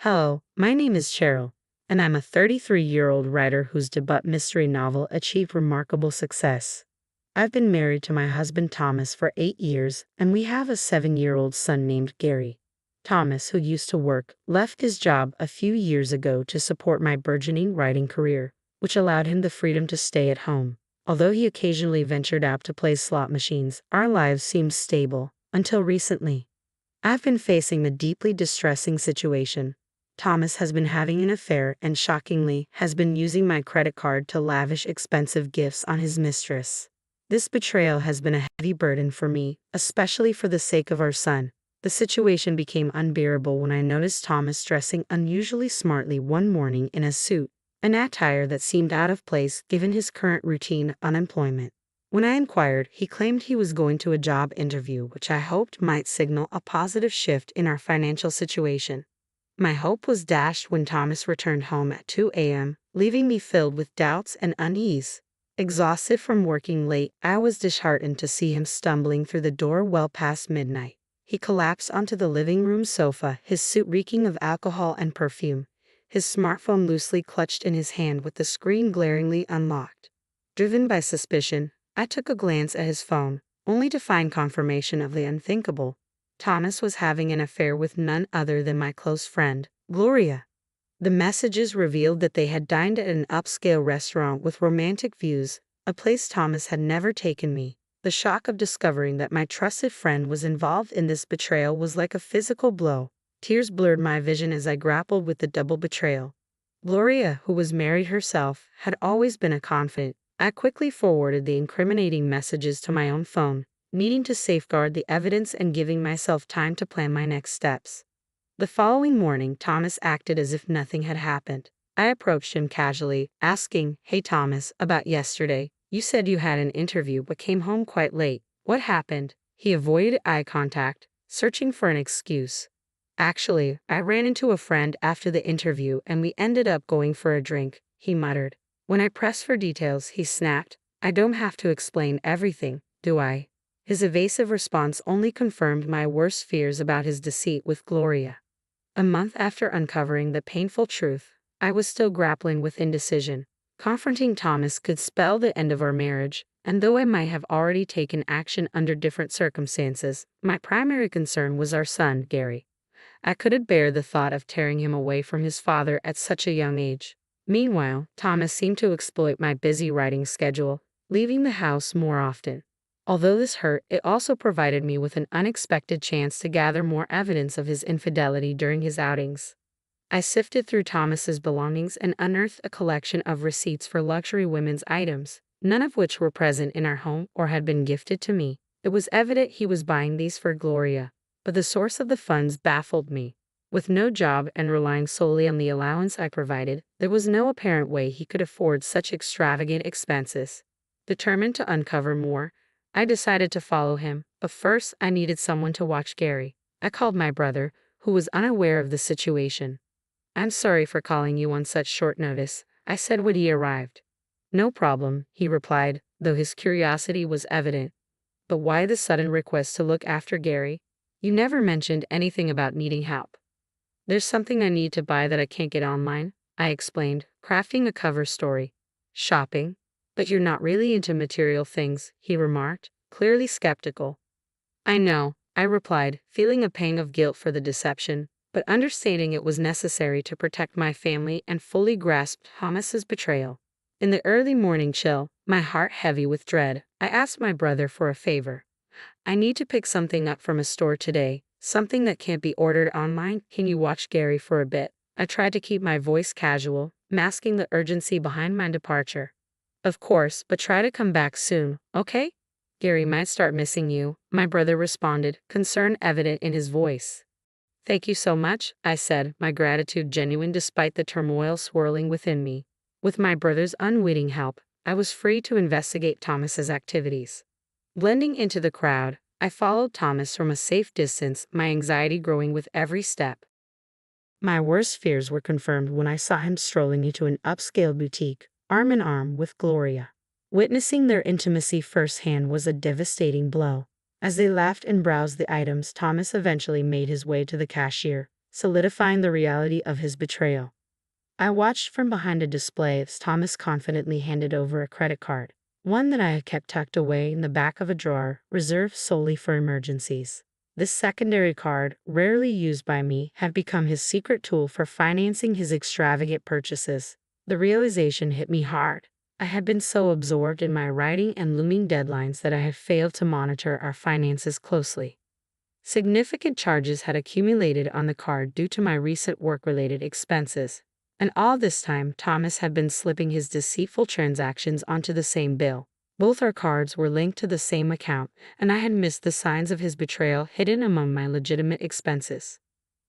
Hello, my name is Cheryl, and I'm a 33-year-old writer whose debut mystery novel achieved remarkable success. I've been married to my husband Thomas for 8 years, and we have a 7-year-old son named Gary. Thomas, who used to work, left his job a few years ago to support my burgeoning writing career, which allowed him the freedom to stay at home. Although he occasionally ventured out to play slot machines, our lives seemed stable, until recently. I've been facing the deeply distressing situation. Thomas has been having an affair and, shockingly, has been using my credit card to lavish expensive gifts on his mistress. This betrayal has been a heavy burden for me, especially for the sake of our son. The situation became unbearable when I noticed Thomas dressing unusually smartly one morning in a suit, an attire that seemed out of place given his current routine of unemployment. When I inquired, he claimed he was going to a job interview, which I hoped might signal a positive shift in our financial situation. My hope was dashed when Thomas returned home at 2 a.m., leaving me filled with doubts and unease. Exhausted from working late, I was disheartened to see him stumbling through the door well past midnight. He collapsed onto the living room sofa, his suit reeking of alcohol and perfume, his smartphone loosely clutched in his hand with the screen glaringly unlocked. Driven by suspicion, I took a glance at his phone, only to find confirmation of the unthinkable. Thomas was having an affair with none other than my close friend, Gloria. The messages revealed that they had dined at an upscale restaurant with romantic views, a place Thomas had never taken me. The shock of discovering that my trusted friend was involved in this betrayal was like a physical blow. Tears blurred my vision as I grappled with the double betrayal. Gloria, who was married herself, had always been a confidant. I quickly forwarded the incriminating messages to my own phone, needing to safeguard the evidence and giving myself time to plan my next steps. The following morning, Thomas acted as if nothing had happened. I approached him casually, asking, "Hey Thomas, about yesterday. You said you had an interview but came home quite late. What happened?" He avoided eye contact, searching for an excuse. "Actually, I ran into a friend after the interview and we ended up going for a drink," he muttered. When I pressed for details, he snapped, "I don't have to explain everything, do I?" His evasive response only confirmed my worst fears about his deceit with Gloria. A month after uncovering the painful truth, I was still grappling with indecision. Confronting Thomas could spell the end of our marriage, and though I might have already taken action under different circumstances, my primary concern was our son, Gary. I couldn't bear the thought of tearing him away from his father at such a young age. Meanwhile, Thomas seemed to exploit my busy writing schedule, leaving the house more often. Although this hurt, it also provided me with an unexpected chance to gather more evidence of his infidelity during his outings. I sifted through Thomas's belongings and unearthed a collection of receipts for luxury women's items, none of which were present in our home or had been gifted to me. It was evident he was buying these for Gloria, but the source of the funds baffled me. With no job and relying solely on the allowance I provided, there was no apparent way he could afford such extravagant expenses. Determined to uncover more, I decided to follow him, but first I needed someone to watch Gary. I called my brother, who was unaware of the situation. "I'm sorry for calling you on such short notice," I said when he arrived. "No problem," he replied, though his curiosity was evident. "But why the sudden request to look after Gary? You never mentioned anything about needing help." "There's something I need to buy that I can't get online," I explained, crafting a cover story. "Shopping? But you're not really into material things," he remarked, clearly skeptical. "I know," I replied, feeling a pang of guilt for the deception, but understanding it was necessary to protect my family and fully grasp Thomas's betrayal. In the early morning chill, my heart heavy with dread, I asked my brother for a favor. "I need to pick something up from a store today, something that can't be ordered online. Can you watch Gary for a bit?" I tried to keep my voice casual, masking the urgency behind my departure. "Of course, but try to come back soon, okay? Gary might start missing you," my brother responded, concern evident in his voice. "Thank you so much," I said, my gratitude genuine despite the turmoil swirling within me. With my brother's unwitting help, I was free to investigate Thomas's activities. Blending into the crowd, I followed Thomas from a safe distance, my anxiety growing with every step. My worst fears were confirmed when I saw him strolling into an upscale boutique, arm in arm with Gloria. Witnessing their intimacy firsthand was a devastating blow. As they laughed and browsed the items, Thomas eventually made his way to the cashier, solidifying the reality of his betrayal. I watched from behind a display as Thomas confidently handed over a credit card, one that I had kept tucked away in the back of a drawer, reserved solely for emergencies. This secondary card, rarely used by me, had become his secret tool for financing his extravagant purchases. The realization hit me hard. I had been so absorbed in my writing and looming deadlines that I had failed to monitor our finances closely. Significant charges had accumulated on the card due to my recent work-related expenses, and all this time Thomas had been slipping his deceitful transactions onto the same bill. Both our cards were linked to the same account, and I had missed the signs of his betrayal hidden among my legitimate expenses.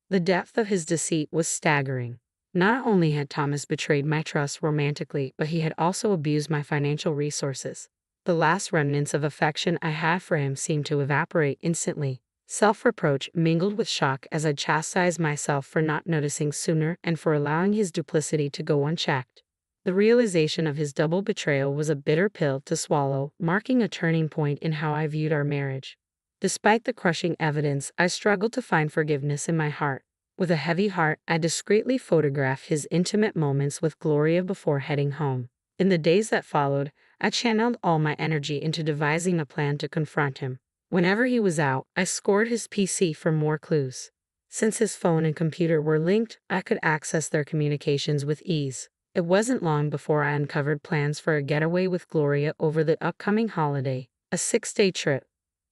The depth of his deceit was staggering. Not only had Thomas betrayed my trust romantically, but he had also abused my financial resources. The last remnants of affection I had for him seemed to evaporate instantly. Self-reproach mingled with shock as I chastised myself for not noticing sooner and for allowing his duplicity to go unchecked. The realization of his double betrayal was a bitter pill to swallow, marking a turning point in how I viewed our marriage. Despite the crushing evidence, I struggled to find forgiveness in my heart. With a heavy heart, I discreetly photographed his intimate moments with Gloria before heading home. In the days that followed, I channeled all my energy into devising a plan to confront him. Whenever he was out, I scored his PC for more clues. Since his phone and computer were linked, I could access their communications with ease. It wasn't long before I uncovered plans for a getaway with Gloria over the upcoming holiday, a 6-day trip.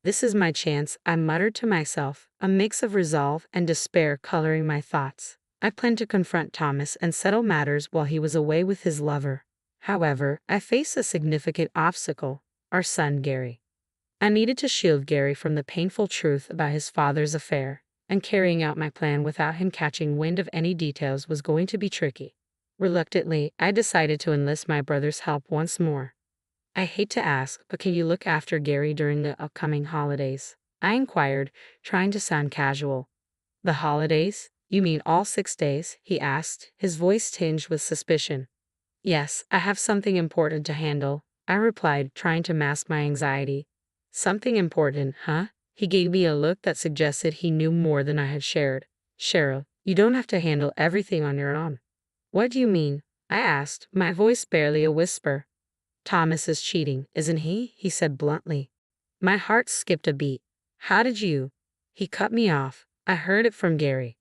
This is my chance, I muttered to myself, a mix of resolve and despair coloring my thoughts. I planned to confront Thomas and settle matters while he was away with his lover. However, I faced a significant obstacle: our son Gary. I needed to shield Gary from the painful truth about his father's affair, and carrying out my plan without him catching wind of any details was going to be tricky. Reluctantly, I decided to enlist my brother's help once more. "I hate to ask, but can you look after Gary during the upcoming holidays?" I inquired, trying to sound casual. "The holidays? You mean all 6 days?" he asked, his voice tinged with suspicion. "Yes, I have something important to handle," I replied, trying to mask my anxiety. "Something important, huh?" He gave me a look that suggested he knew more than I had shared. "Cheryl, you don't have to handle everything on your own." "What do you mean?" I asked, my voice barely a whisper. "Thomas is cheating, isn't he?" he said bluntly. My heart skipped a beat. "How did you?" He cut me off. "I heard it from Gary."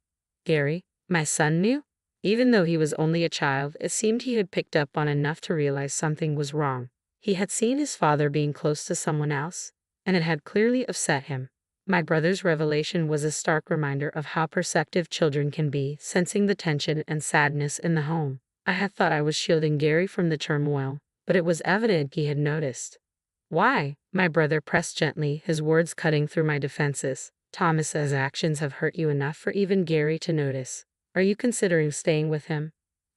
Gary? My son knew? Even though he was only a child, it seemed he had picked up on enough to realize something was wrong. He had seen his father being close to someone else, and it had clearly upset him. My brother's revelation was a stark reminder of how perceptive children can be, sensing the tension and sadness in the home. I had thought I was shielding Gary from the turmoil, but it was evident he had noticed. "Why?" my brother pressed gently, his words cutting through my defenses. "Thomas's actions have hurt you enough for even Gary to notice. Are you considering staying with him?"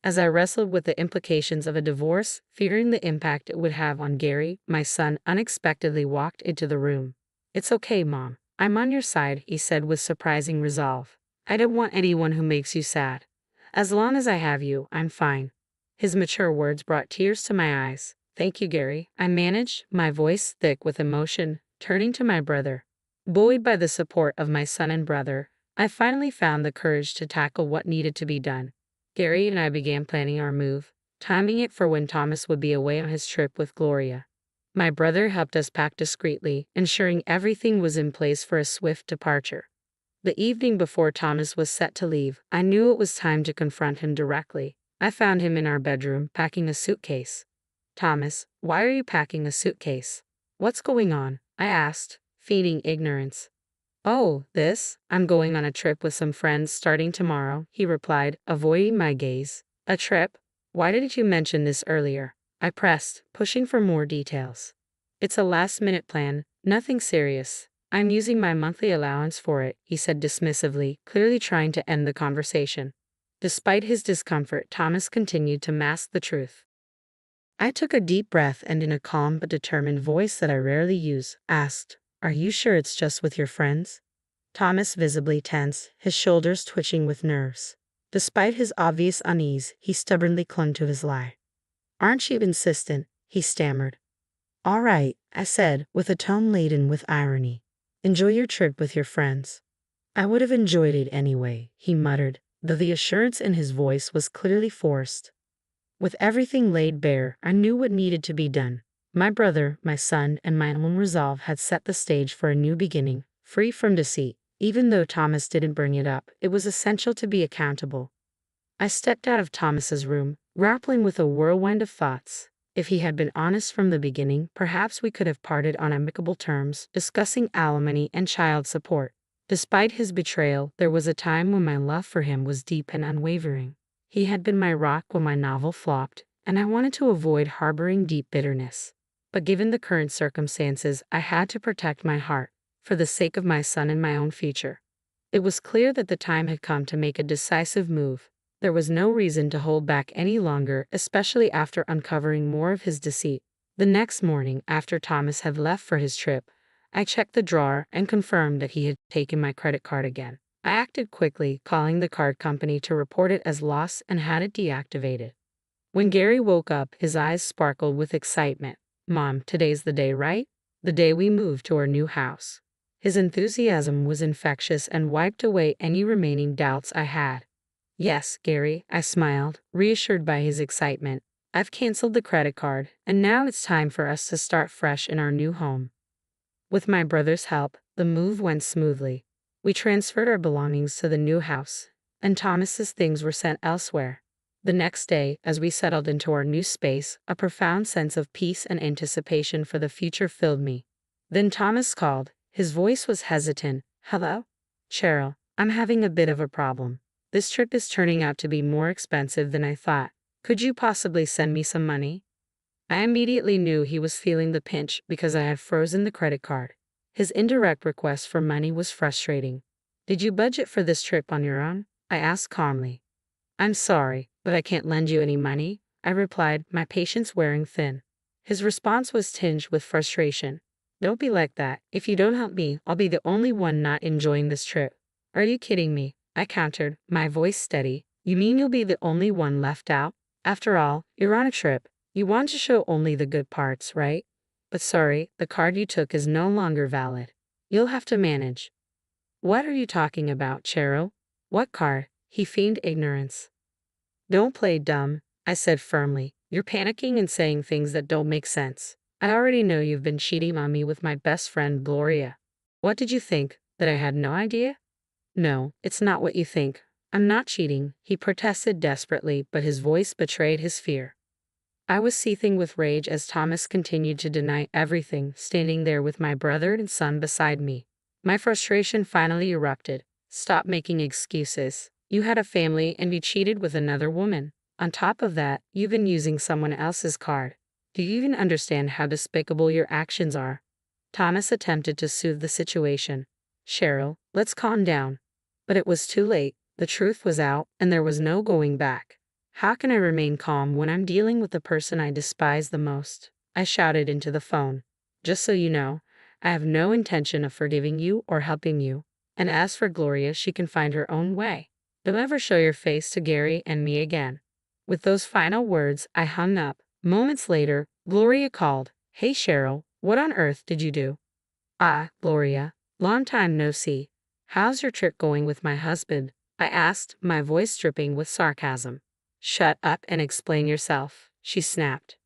As I wrestled with the implications of a divorce, fearing the impact it would have on Gary, my son unexpectedly walked into the room. "It's okay, Mom. I'm on your side," he said with surprising resolve. "I don't want anyone who makes you sad. As long as I have you, I'm fine." His mature words brought tears to my eyes. "Thank you, Gary," I managed, my voice thick with emotion, turning to my brother. Buoyed by the support of my son and brother, I finally found the courage to tackle what needed to be done. Gary and I began planning our move, timing it for when Thomas would be away on his trip with Gloria. My brother helped us pack discreetly, ensuring everything was in place for a swift departure. The evening before Thomas was set to leave, I knew it was time to confront him directly. I found him in our bedroom, packing a suitcase. "Thomas, why are you packing a suitcase? What's going on?" I asked, feigning ignorance. "Oh, I'm going on a trip with some friends starting tomorrow," he replied, avoiding my gaze. "A trip? Why didn't you mention this earlier?" I pressed, pushing for more details. "It's a last-minute plan, nothing serious. I'm using my monthly allowance for it," he said dismissively, clearly trying to end the conversation. Despite his discomfort, Thomas continued to mask the truth. I took a deep breath and in a calm but determined voice that I rarely use, asked, "Are you sure it's just with your friends?" Thomas visibly tense, his shoulders twitching with nerves. Despite his obvious unease, he stubbornly clung to his lie. "Aren't you insistent?" he stammered. "All right," I said, with a tone laden with irony. "Enjoy your trip with your friends." I would have enjoyed it anyway, he muttered, though the assurance in his voice was clearly forced. With everything laid bare, I knew what needed to be done. My brother, my son, and my own resolve had set the stage for a new beginning, free from deceit. Even though Thomas didn't bring it up, it was essential to be accountable. I stepped out of Thomas's room, grappling with a whirlwind of thoughts. If he had been honest from the beginning, perhaps we could have parted on amicable terms, discussing alimony and child support. Despite his betrayal, there was a time when my love for him was deep and unwavering. He had been my rock when my novel flopped, and I wanted to avoid harboring deep bitterness. But given the current circumstances, I had to protect my heart, for the sake of my son and my own future. It was clear that the time had come to make a decisive move. There was no reason to hold back any longer, especially after uncovering more of his deceit. The next morning, after Thomas had left for his trip, I checked the drawer and confirmed that he had taken my credit card again. I acted quickly, calling the card company to report it as lost and had it deactivated. When Gary woke up, his eyes sparkled with excitement. "Mom, today's the day, right? The day we move to our new house." His enthusiasm was infectious and wiped away any remaining doubts I had. "Yes, Gary," I smiled, reassured by his excitement. "I've canceled the credit card, and now it's time for us to start fresh in our new home." With my brother's help, the move went smoothly. We transferred our belongings to the new house, and Thomas's things were sent elsewhere. The next day, as we settled into our new space, a profound sense of peace and anticipation for the future filled me. Then Thomas called. His voice was hesitant. "Hello? Cheryl, I'm having a bit of a problem. This trip is turning out to be more expensive than I thought. Could you possibly send me some money?" I immediately knew he was feeling the pinch because I had frozen the credit card. His indirect request for money was frustrating. "Did you budget for this trip on your own?" I asked calmly. "I'm sorry, but I can't lend you any money," I replied, my patience wearing thin. His response was tinged with frustration. "Don't be like that. If you don't help me, I'll be the only one not enjoying this trip." "Are you kidding me?" I countered, my voice steady. "You mean you'll be the only one left out? After all, you're on a trip. You want to show only the good parts, right? But sorry, the card you took is no longer valid. You'll have to manage." "What are you talking about, Cheryl? What card?" He feigned ignorance. "Don't play dumb," I said firmly. "You're panicking and saying things that don't make sense. I already know you've been cheating on me with my best friend, Gloria. What did you think, that I had no idea?" "No, it's not what you think. I'm not cheating," he protested desperately, but his voice betrayed his fear. I was seething with rage as Thomas continued to deny everything, standing there with my brother and son beside me. My frustration finally erupted. "Stop making excuses. You had a family and you cheated with another woman. On top of that, you've been using someone else's card. Do you even understand how despicable your actions are?" Thomas attempted to soothe the situation. "Cheryl, let's calm down." But it was too late. The truth was out, and there was no going back. How can I remain calm when I'm dealing with the person I despise the most? I shouted into the phone. "Just so you know, I have no intention of forgiving you or helping you. And as for Gloria, she can find her own way. Don't ever show your face to Gary and me again." With those final words, I hung up. Moments later, Gloria called. "Hey Cheryl, what on earth did you do?" "Ah, Gloria, long time no see. How's your trip going with my husband?" I asked, my voice dripping with sarcasm. "Shut up and explain yourself," she snapped.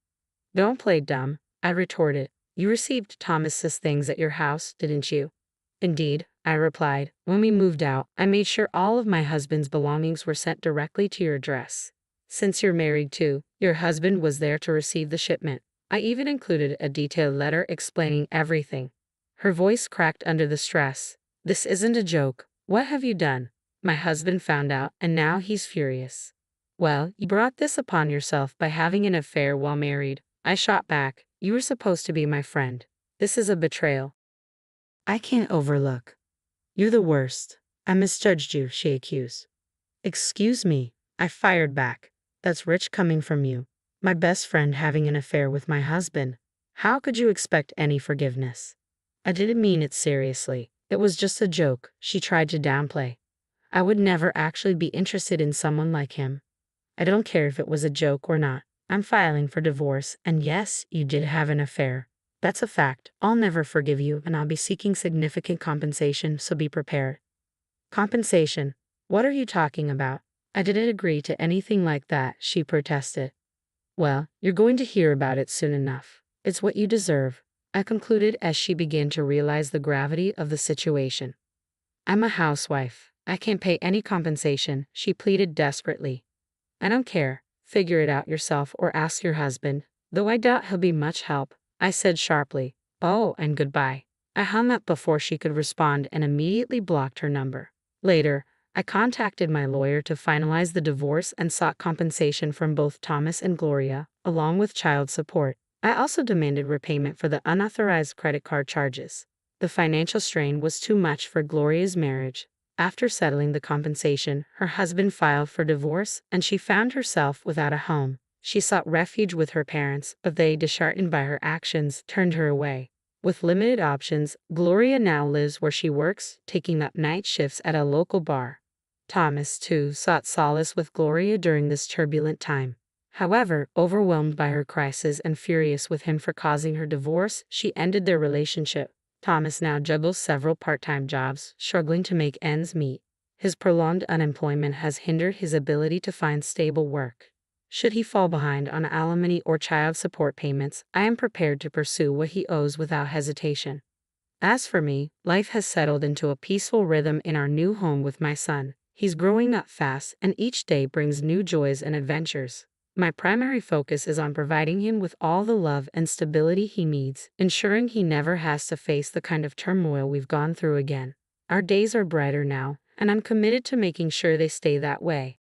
"Don't play dumb," I retorted. "You received Thomas's things at your house, didn't you?" "Indeed," I replied. "When we moved out, I made sure all of my husband's belongings were sent directly to your address. Since you're married too, your husband was there to receive the shipment. I even included a detailed letter explaining everything." Her voice cracked under the stress. "This isn't a joke. What have you done?" "My husband found out, and now he's furious." "Well, you brought this upon yourself by having an affair while married," I shot back. "You were supposed to be my friend. This is a betrayal I can't overlook." "You're the worst. I misjudged you," she accused. "Excuse me," I fired back. "That's rich coming from you. My best friend having an affair with my husband. How could you expect any forgiveness?" "I didn't mean it seriously. It was just a joke," she tried to downplay. "I would never actually be interested in someone like him. I don't care if it was a joke or not. I'm filing for divorce, and yes, you did have an affair. That's a fact. I'll never forgive you, and I'll be seeking significant compensation, so be prepared." Compensation. What are you talking about? I didn't agree to anything like that, she protested. Well, you're going to hear about it soon enough. It's what you deserve, I concluded as she began to realize the gravity of the situation. I'm a housewife. I can't pay any compensation, she pleaded desperately. I don't care. Figure it out yourself or ask your husband, though I doubt he'll be much help, I said sharply. Oh, and goodbye. I hung up before she could respond and immediately blocked her number. Later, I contacted my lawyer to finalize the divorce and sought compensation from both Thomas and Gloria, along with child support. I also demanded repayment for the unauthorized credit card charges. The financial strain was too much for Gloria's marriage. After settling the compensation, her husband filed for divorce and she found herself without a home. She sought refuge with her parents, but they, disheartened by her actions, turned her away. With limited options, Gloria now lives where she works, taking up night shifts at a local bar. Thomas, too, sought solace with Gloria during this turbulent time. However, overwhelmed by her crisis and furious with him for causing her divorce, she ended their relationship. Thomas now juggles several part-time jobs, struggling to make ends meet. His prolonged unemployment has hindered his ability to find stable work. Should he fall behind on alimony or child support payments, I am prepared to pursue what he owes without hesitation. As for me, life has settled into a peaceful rhythm in our new home with my son. He's growing up fast, and each day brings new joys and adventures. My primary focus is on providing him with all the love and stability he needs, ensuring he never has to face the kind of turmoil we've gone through again. Our days are brighter now, and I'm committed to making sure they stay that way.